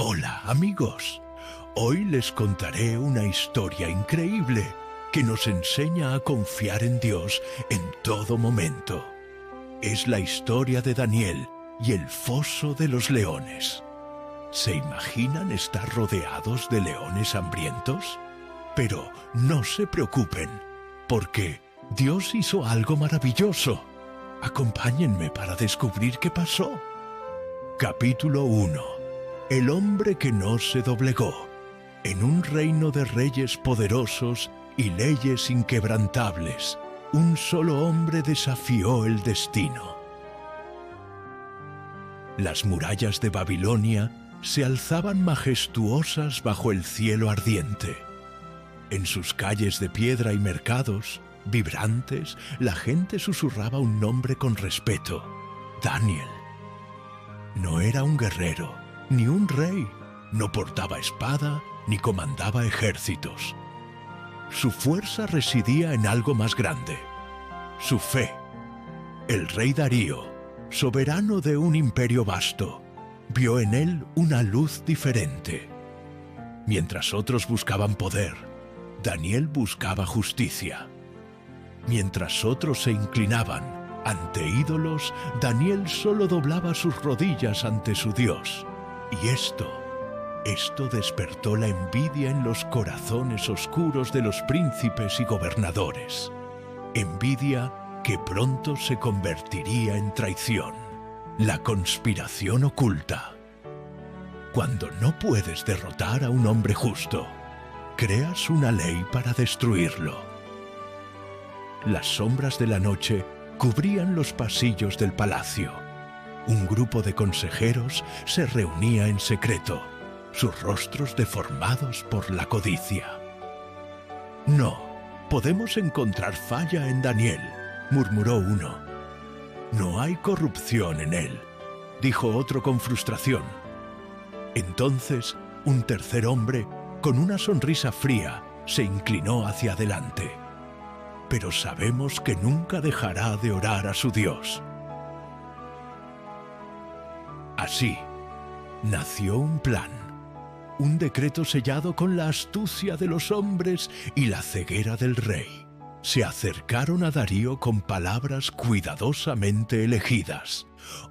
Hola amigos, hoy les contaré una historia increíble que nos enseña a confiar en Dios en todo momento. Es la historia de Daniel y el foso de los leones. ¿Se imaginan estar rodeados de leones hambrientos? Pero no se preocupen, porque Dios hizo algo maravilloso. Acompáñenme para descubrir qué pasó. Capítulo 1. El hombre que no se doblegó. En un reino de reyes poderosos y leyes inquebrantables, un solo hombre desafió el destino. Las murallas de Babilonia se alzaban majestuosas bajo el cielo ardiente. En sus calles de piedra y mercados, vibrantes, la gente susurraba un nombre con respeto: Daniel. No era un guerrero, ni un rey, no portaba espada, ni comandaba ejércitos. Su fuerza residía en algo más grande: su fe. El rey Darío, soberano de un imperio vasto, vio en él una luz diferente. Mientras otros buscaban poder, Daniel buscaba justicia. Mientras otros se inclinaban ante ídolos, Daniel solo doblaba sus rodillas ante su Dios. Y esto despertó la envidia en los corazones oscuros de los príncipes y gobernadores. Envidia que pronto se convertiría en traición. La conspiración oculta. Cuando no puedes derrotar a un hombre justo, creas una ley para destruirlo. Las sombras de la noche cubrían los pasillos del palacio. Un grupo de consejeros se reunía en secreto, sus rostros deformados por la codicia. «No, podemos encontrar falla en Daniel», murmuró uno. «No hay corrupción en él», dijo otro con frustración. Entonces, un tercer hombre, con una sonrisa fría, se inclinó hacia adelante. «Pero sabemos que nunca dejará de orar a su Dios». Así, nació un plan, un decreto sellado con la astucia de los hombres y la ceguera del rey. Se acercaron a Darío con palabras cuidadosamente elegidas.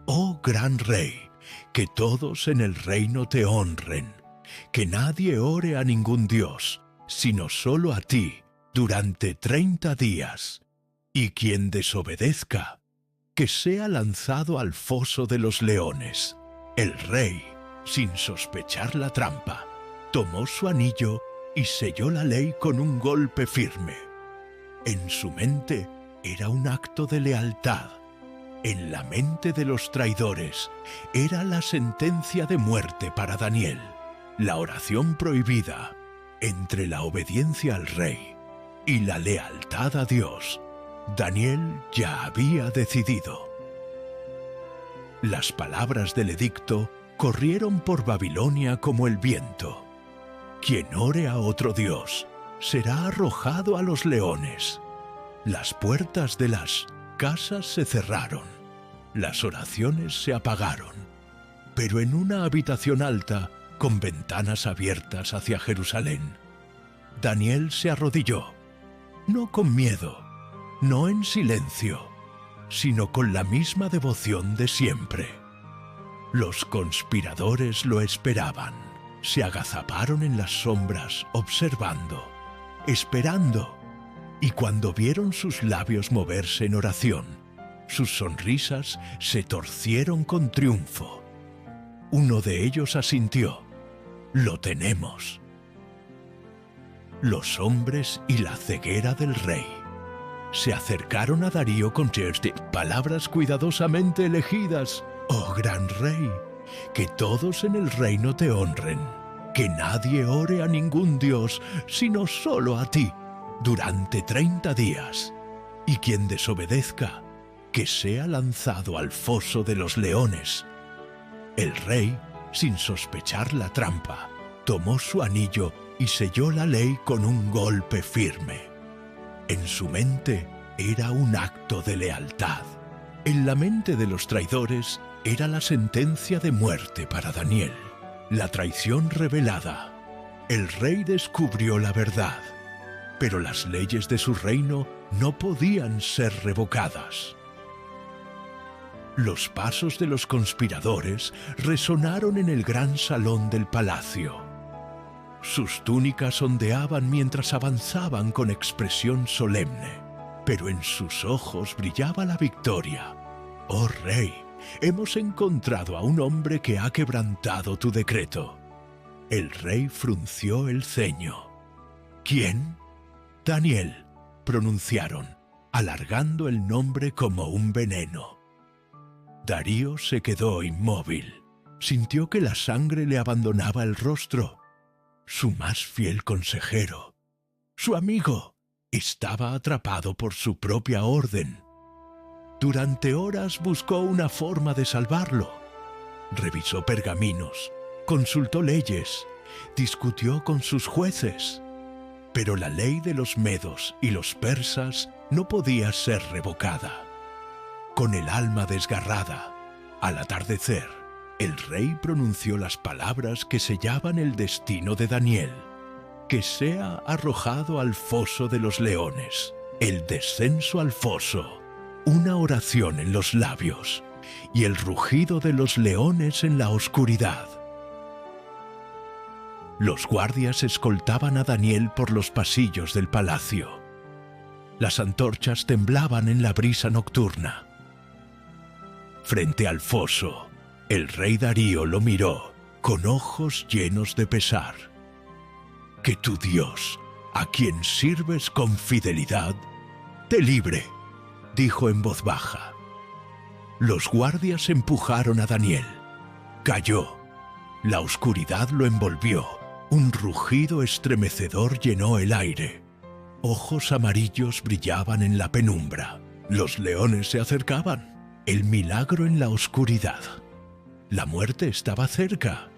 «Oh gran rey, que todos en el reino te honren, que nadie ore a ningún dios, sino solo a ti, durante 30 días, y quien desobedezca, que sea lanzado al foso de los leones». El rey, sin sospechar la trampa, tomó su anillo y selló la ley con un golpe firme. En su mente era un acto de lealtad. En la mente de los traidores era la sentencia de muerte para Daniel, la oración prohibida. Entre la obediencia al rey y la lealtad a Dios, Daniel ya había decidido. Las palabras del edicto corrieron por Babilonia como el viento. Quien ore a otro dios será arrojado a los leones. Las puertas de las casas se cerraron. Las oraciones se apagaron. Pero en una habitación alta, con ventanas abiertas hacia Jerusalén, Daniel se arrodilló, no con miedo, no en silencio, sino con la misma devoción de siempre. Los conspiradores lo esperaban. Se agazaparon en las sombras, observando, esperando, y cuando vieron sus labios moverse en oración, sus sonrisas se torcieron con triunfo. Uno de ellos asintió: «Lo tenemos». Los hombres y la ceguera del rey se acercaron a Darío con palabras cuidadosamente elegidas. «Oh gran rey, que todos en el reino te honren, que nadie ore a ningún dios, sino solo a ti, durante 30 días, y quien desobedezca, que sea lanzado al foso de los leones». El rey, sin sospechar la trampa, tomó su anillo y selló la ley con un golpe firme. En su mente era un acto de lealtad. En la mente de los traidores era la sentencia de muerte para Daniel. La traición revelada. El rey descubrió la verdad, pero las leyes de su reino no podían ser revocadas. Los pasos de los conspiradores resonaron en el gran salón del palacio. Sus túnicas ondeaban mientras avanzaban con expresión solemne, pero en sus ojos brillaba la victoria. «Oh rey, hemos encontrado a un hombre que ha quebrantado tu decreto». El rey frunció el ceño. «¿Quién?» «Daniel», pronunciaron, alargando el nombre como un veneno. Darío se quedó inmóvil. Sintió que la sangre le abandonaba el rostro. Su más fiel consejero, su amigo, estaba atrapado por su propia orden. Durante horas buscó una forma de salvarlo. Revisó pergaminos, consultó leyes, discutió con sus jueces. Pero la ley de los medos y los persas no podía ser revocada. Con el alma desgarrada, al atardecer, el rey pronunció las palabras que sellaban el destino de Daniel: que sea arrojado al foso de los leones, el descenso al foso, una oración en los labios y el rugido de los leones en la oscuridad. Los guardias escoltaban a Daniel por los pasillos del palacio. Las antorchas temblaban en la brisa nocturna. Frente al foso, el rey Darío lo miró con ojos llenos de pesar. «Que tu Dios, a quien sirves con fidelidad, te libre», dijo en voz baja. Los guardias empujaron a Daniel. Cayó. La oscuridad lo envolvió. Un rugido estremecedor llenó el aire. Ojos amarillos brillaban en la penumbra. Los leones se acercaban. El milagro en la oscuridad. La muerte estaba cerca,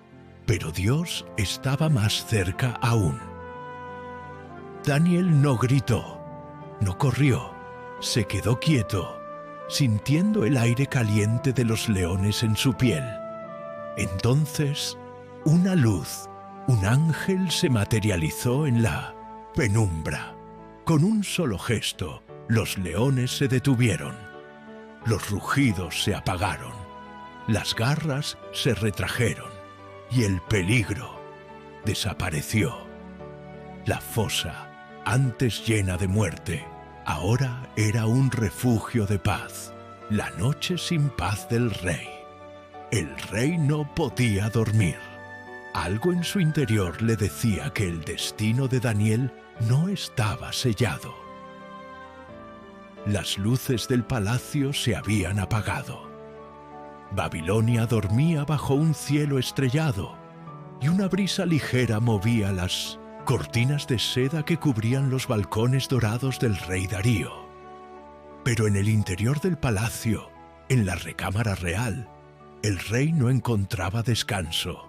pero Dios estaba más cerca aún. Daniel no gritó, no corrió, se quedó quieto, sintiendo el aire caliente de los leones en su piel. Entonces, una luz, un ángel se materializó en la penumbra. Con un solo gesto, los leones se detuvieron. Los rugidos se apagaron, las garras se retrajeron y el peligro desapareció. La fosa, antes llena de muerte, ahora era un refugio de paz. La noche sin paz del rey. El rey no podía dormir. Algo en su interior le decía que el destino de Daniel no estaba sellado. Las luces del palacio se habían apagado. Babilonia dormía bajo un cielo estrellado y una brisa ligera movía las cortinas de seda que cubrían los balcones dorados del rey Darío. Pero en el interior del palacio, en la recámara real, el rey no encontraba descanso.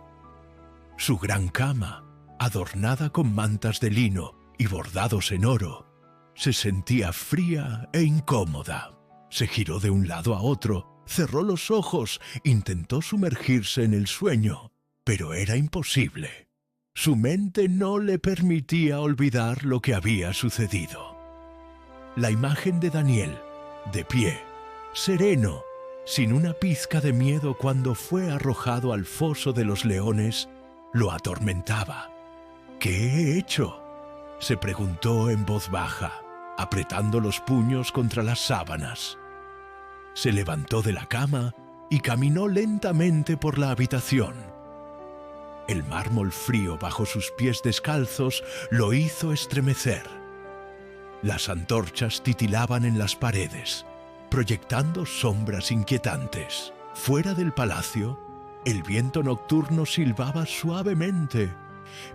Su gran cama, adornada con mantas de lino y bordados en oro, se sentía fría e incómoda. Se giró de un lado a otro, cerró los ojos, intentó sumergirse en el sueño, pero era imposible. Su mente no le permitía olvidar lo que había sucedido. La imagen de Daniel, de pie, sereno, sin una pizca de miedo cuando fue arrojado al foso de los leones, lo atormentaba. «¿Qué he hecho?», se preguntó en voz baja, apretando los puños contra las sábanas. Se levantó de la cama y caminó lentamente por la habitación. El mármol frío bajo sus pies descalzos lo hizo estremecer. Las antorchas titilaban en las paredes, proyectando sombras inquietantes. Fuera del palacio, el viento nocturno silbaba suavemente,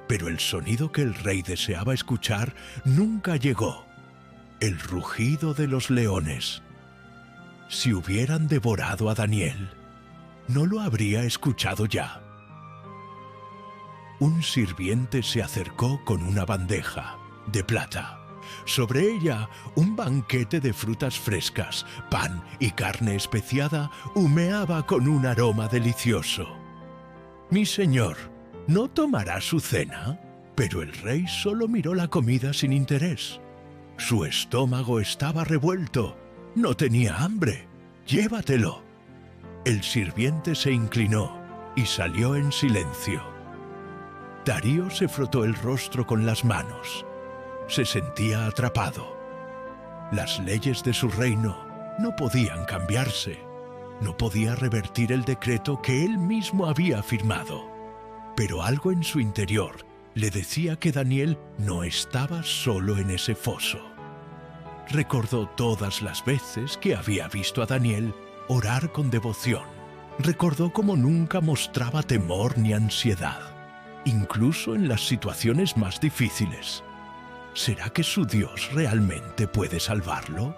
pero el sonido que el rey deseaba escuchar nunca llegó: el rugido de los leones. Si hubieran devorado a Daniel, no lo habría escuchado ya. Un sirviente se acercó con una bandeja de plata. Sobre ella, un banquete de frutas frescas, pan y carne especiada humeaba con un aroma delicioso. «Mi señor», ¿No tomará su cena? Pero el rey solo miró la comida sin interés. Su estómago estaba revuelto. No tenía hambre. Llévatelo. El sirviente se inclinó y salió en silencio. Darío se frotó el rostro con las manos. Se sentía atrapado. Las leyes de su reino no podían cambiarse. No podía revertir el decreto que él mismo había firmado. Pero algo en su interior le decía que Daniel no estaba solo en ese foso. Recordó todas las veces que había visto a Daniel orar con devoción. Recordó cómo nunca mostraba temor ni ansiedad, incluso en las situaciones más difíciles. ¿Será que su Dios realmente puede salvarlo?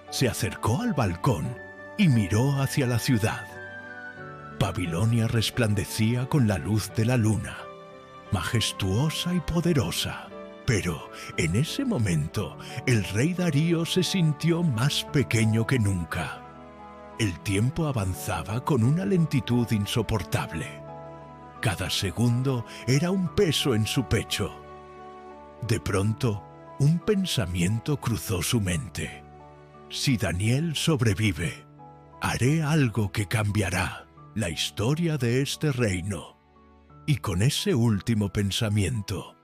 Se acercó al balcón y miró hacia la ciudad. Babilonia resplandecía con la luz de la luna, majestuosa y poderosa. Pero en ese momento el rey Darío se sintió más pequeño que nunca. El tiempo avanzaba con una lentitud insoportable. Cada segundo era un peso en su pecho. De pronto, un pensamiento cruzó su mente. Si Daniel sobrevive, haré algo que cambiará la historia de este reino. Y con ese último pensamiento,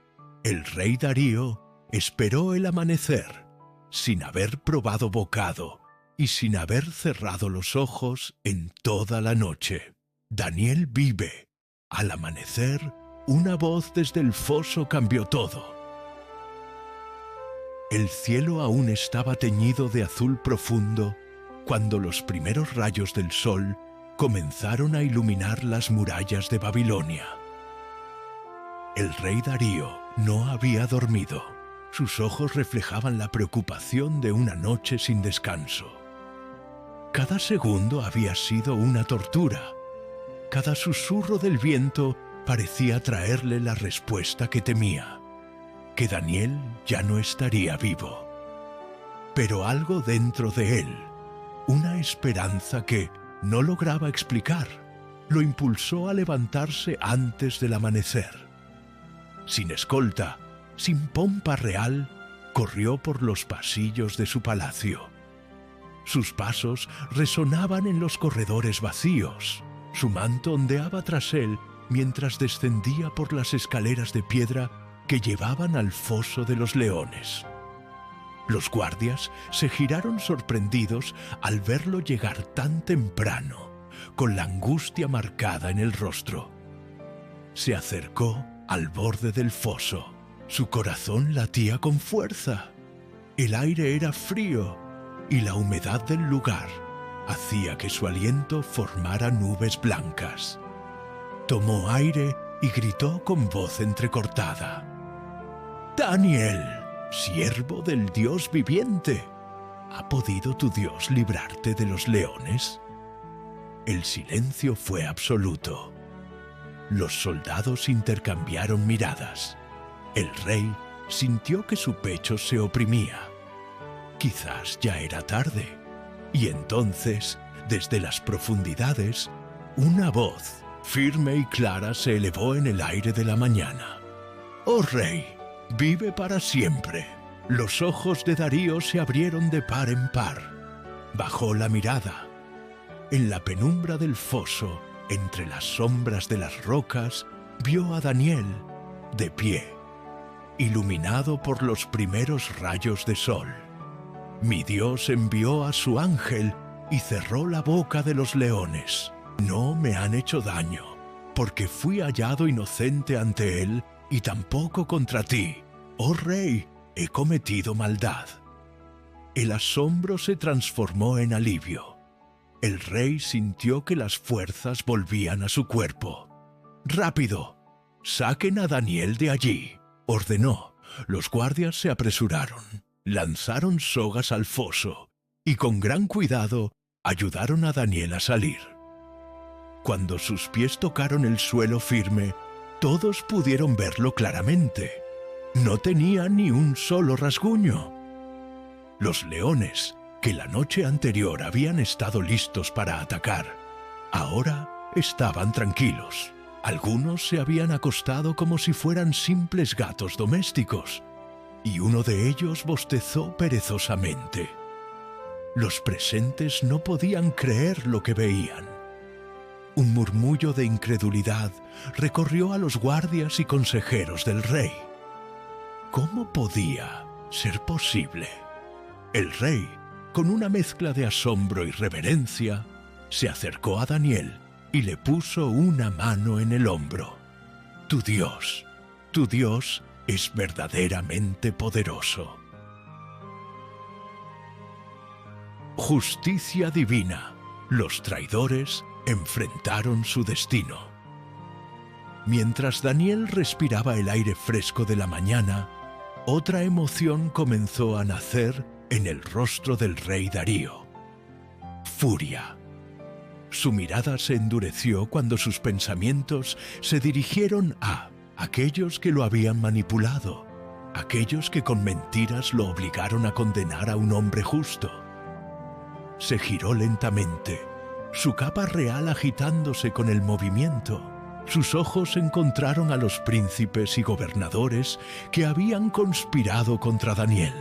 el rey Darío esperó el amanecer, sin haber probado bocado y sin haber cerrado los ojos en toda la noche. Daniel vive. Al amanecer, una voz desde el foso cambió todo. El cielo aún estaba teñido de azul profundo cuando los primeros rayos del sol comenzaron a iluminar las murallas de Babilonia. El rey Darío no había dormido. Sus ojos reflejaban la preocupación de una noche sin descanso. Cada segundo había sido una tortura. Cada susurro del viento parecía traerle la respuesta que temía, que Daniel ya no estaría vivo. Pero algo dentro de él, una esperanza que no lograba explicar, lo impulsó a levantarse antes del amanecer. Sin escolta, sin pompa real, corrió por los pasillos de su palacio. Sus pasos resonaban en los corredores vacíos. Su manto ondeaba tras él mientras descendía por las escaleras de piedra que llevaban al foso de los leones. Los guardias se giraron sorprendidos al verlo llegar tan temprano, con la angustia marcada en el rostro. Se acercó al borde del foso. Su corazón latía con fuerza. El aire era frío y la humedad del lugar hacía que su aliento formara nubes blancas. Tomó aire y gritó con voz entrecortada: «Daniel, siervo del Dios viviente, ¿ha podido tu Dios librarte de los leones?» El silencio fue absoluto. Los soldados intercambiaron miradas. El rey sintió que su pecho se oprimía. Quizás ya era tarde. Y entonces, desde las profundidades, una voz firme y clara se elevó en el aire de la mañana. «Oh rey, vive para siempre». Los ojos de Darío se abrieron de par en par. Bajó la mirada. En la penumbra del foso, entre las sombras de las rocas, vio a Daniel de pie, iluminado por los primeros rayos de sol. «Mi Dios envió a su ángel y cerró la boca de los leones. No me han hecho daño, porque fui hallado inocente ante él y tampoco contra ti. Oh rey, he cometido maldad». El asombro se transformó en alivio. El rey sintió que las fuerzas volvían a su cuerpo. «Rápido, saquen a Daniel de allí», ordenó. Los guardias se apresuraron. Lanzaron sogas al foso y con gran cuidado ayudaron a Daniel a salir. Cuando sus pies tocaron el suelo firme, todos pudieron verlo claramente. No tenía ni un solo rasguño. Los leones, que la noche anterior habían estado listos para atacar, ahora estaban tranquilos. Algunos se habían acostado como si fueran simples gatos domésticos, y uno de ellos bostezó perezosamente. Los presentes no podían creer lo que veían. Un murmullo de incredulidad recorrió a los guardias y consejeros del rey. ¿Cómo podía ser posible? El rey, con una mezcla de asombro y reverencia, se acercó a Daniel y le puso una mano en el hombro. Tu Dios es verdaderamente poderoso. Justicia divina. Los traidores enfrentaron su destino. Mientras Daniel respiraba el aire fresco de la mañana, otra emoción comenzó a nacer en el rostro del rey Darío. Furia. Su mirada se endureció cuando sus pensamientos se dirigieron a aquellos que lo habían manipulado, aquellos que con mentiras lo obligaron a condenar a un hombre justo. Se giró lentamente, su capa real agitándose con el movimiento. Sus ojos encontraron a los príncipes y gobernadores que habían conspirado contra Daniel.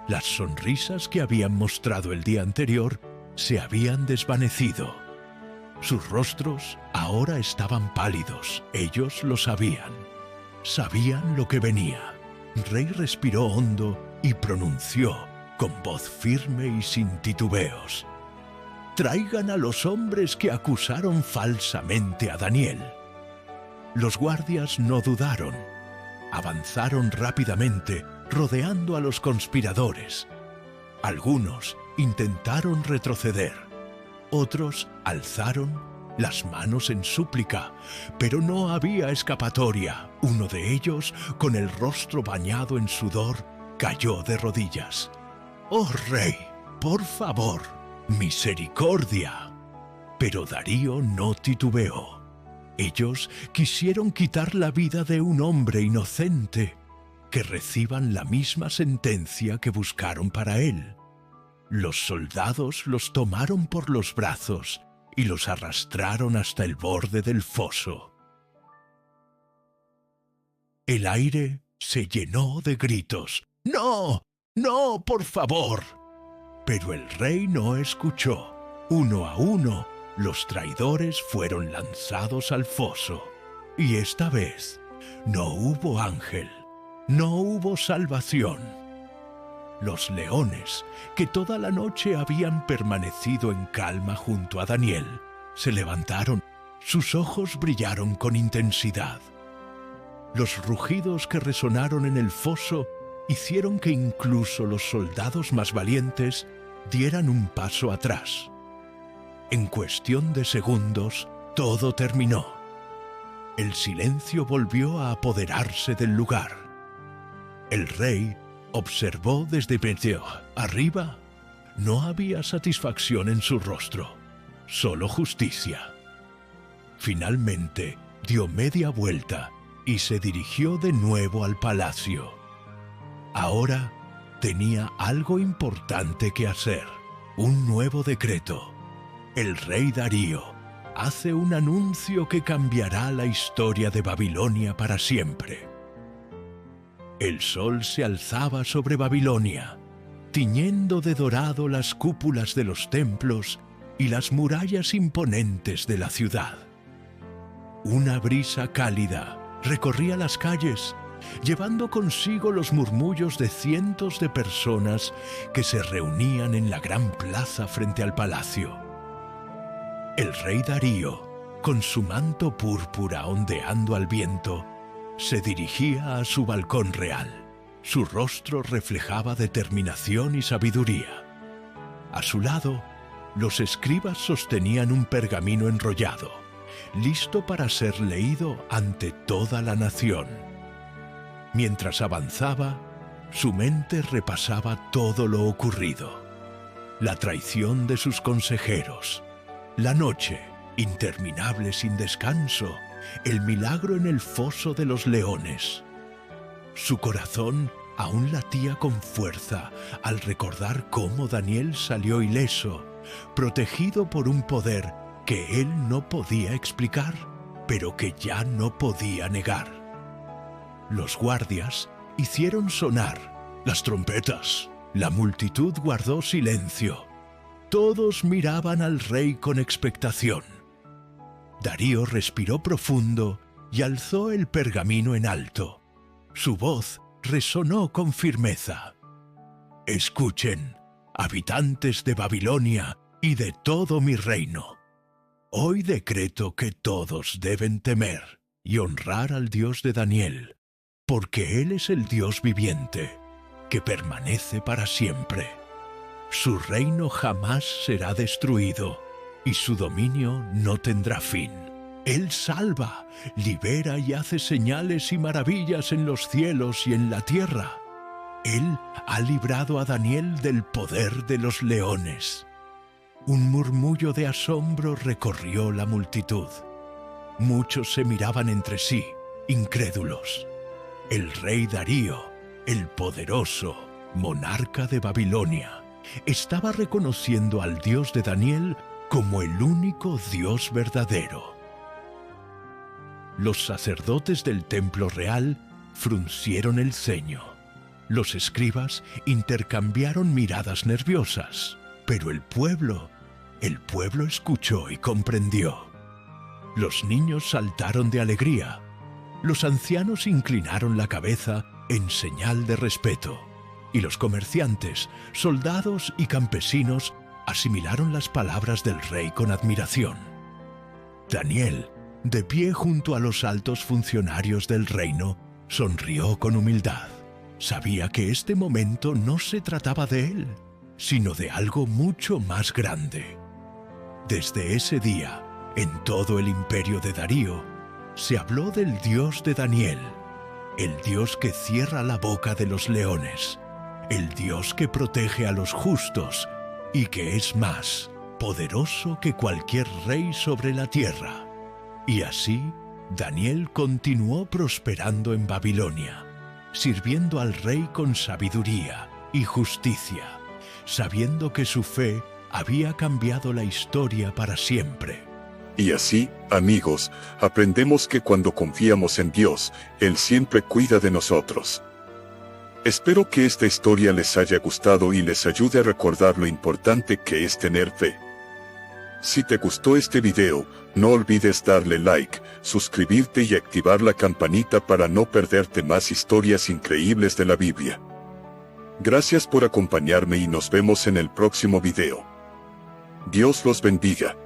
Las sonrisas que habían mostrado el día anterior se habían desvanecido. Sus rostros ahora estaban pálidos. Ellos lo sabían. Sabían lo que venía. El rey respiró hondo y pronunció con voz firme y sin titubeos: «Traigan a los hombres que acusaron falsamente a Daniel». Los guardias no dudaron. Avanzaron rápidamente, rodeando a los conspiradores. Algunos intentaron retroceder. Otros alzaron las manos en súplica, pero no había escapatoria. Uno de ellos, con el rostro bañado en sudor, cayó de rodillas. «¡Oh, rey, por favor, misericordia!». Pero Darío no titubeó. Ellos quisieron quitar la vida de un hombre inocente, que reciban la misma sentencia que buscaron para él. Los soldados los tomaron por los brazos y los arrastraron hasta el borde del foso. El aire se llenó de gritos. «¡No! ¡No, por favor!». Pero el rey no escuchó. Uno a uno, los traidores fueron lanzados al foso. Y esta vez no hubo ángel, no hubo salvación. Los leones, que toda la noche habían permanecido en calma junto a Daniel, se levantaron. Sus ojos brillaron con intensidad. Los rugidos que resonaron en el foso hicieron que incluso los soldados más valientes dieran un paso atrás. En cuestión de segundos, todo terminó. El silencio volvió a apoderarse del lugar. El rey observó desde medio arriba. No había satisfacción en su rostro, solo justicia. Finalmente dio media vuelta y se dirigió de nuevo al palacio. Ahora tenía algo importante que hacer. Un nuevo decreto. El rey Darío hace un anuncio que cambiará la historia de Babilonia para siempre. El sol se alzaba sobre Babilonia, tiñendo de dorado las cúpulas de los templos y las murallas imponentes de la ciudad. Una brisa cálida recorría las calles, llevando consigo los murmullos de cientos de personas que se reunían en la gran plaza frente al palacio. El rey Darío, con su manto púrpura ondeando al viento, se dirigía a su balcón real. Su rostro reflejaba determinación y sabiduría. A su lado, los escribas sostenían un pergamino enrollado, listo para ser leído ante toda la nación. Mientras avanzaba, su mente repasaba todo lo ocurrido. La traición de sus consejeros, la noche interminable sin descanso, el milagro en el foso de los leones. Su corazón aún latía con fuerza al recordar cómo Daniel salió ileso, protegido por un poder que él no podía explicar. pero que ya no podía negar. Los guardias hicieron sonar las trompetas. La multitud guardó silencio. Todos miraban al rey con expectación. Darío respiró profundo y alzó el pergamino en alto. Su voz resonó con firmeza. Escuchen, habitantes de Babilonia y de todo mi reino. Hoy decreto que todos deben temer y honrar al Dios de Daniel, porque Él es el Dios viviente, que permanece para siempre. Su reino jamás será destruido, y su dominio no tendrá fin. Él salva, libera y hace señales y maravillas en los cielos y en la tierra. Él ha librado a Daniel del poder de los leones. Un murmullo de asombro recorrió la multitud. Muchos se miraban entre sí, incrédulos. El rey Darío, el poderoso monarca de Babilonia, estaba reconociendo al Dios de Daniel como el único Dios verdadero. Los sacerdotes del templo real fruncieron el ceño. Los escribas intercambiaron miradas nerviosas, pero el pueblo escuchó y comprendió. Los niños saltaron de alegría. Los ancianos inclinaron la cabeza en señal de respeto, y los comerciantes, soldados y campesinos asimilaron las palabras del rey con admiración. Daniel, de pie junto a los altos funcionarios del reino, sonrió con humildad. Sabía que este momento no se trataba de él, sino de algo mucho más grande. Desde ese día, en todo el imperio de Darío, se habló del Dios de Daniel, el Dios que cierra la boca de los leones, el Dios que protege a los justos y que es más poderoso que cualquier rey sobre la tierra. Y así, Daniel continuó prosperando en Babilonia, sirviendo al rey con sabiduría y justicia, sabiendo que su fe había cambiado la historia para siempre. Y así, amigos, aprendemos que cuando confiamos en Dios, Él siempre cuida de nosotros. Espero que esta historia les haya gustado y les ayude a recordar lo importante que es tener fe. Si te gustó este video, no olvides darle like, suscribirte y activar la campanita para no perderte más historias increíbles de la Biblia. Gracias por acompañarme y nos vemos en el próximo video. Dios los bendiga.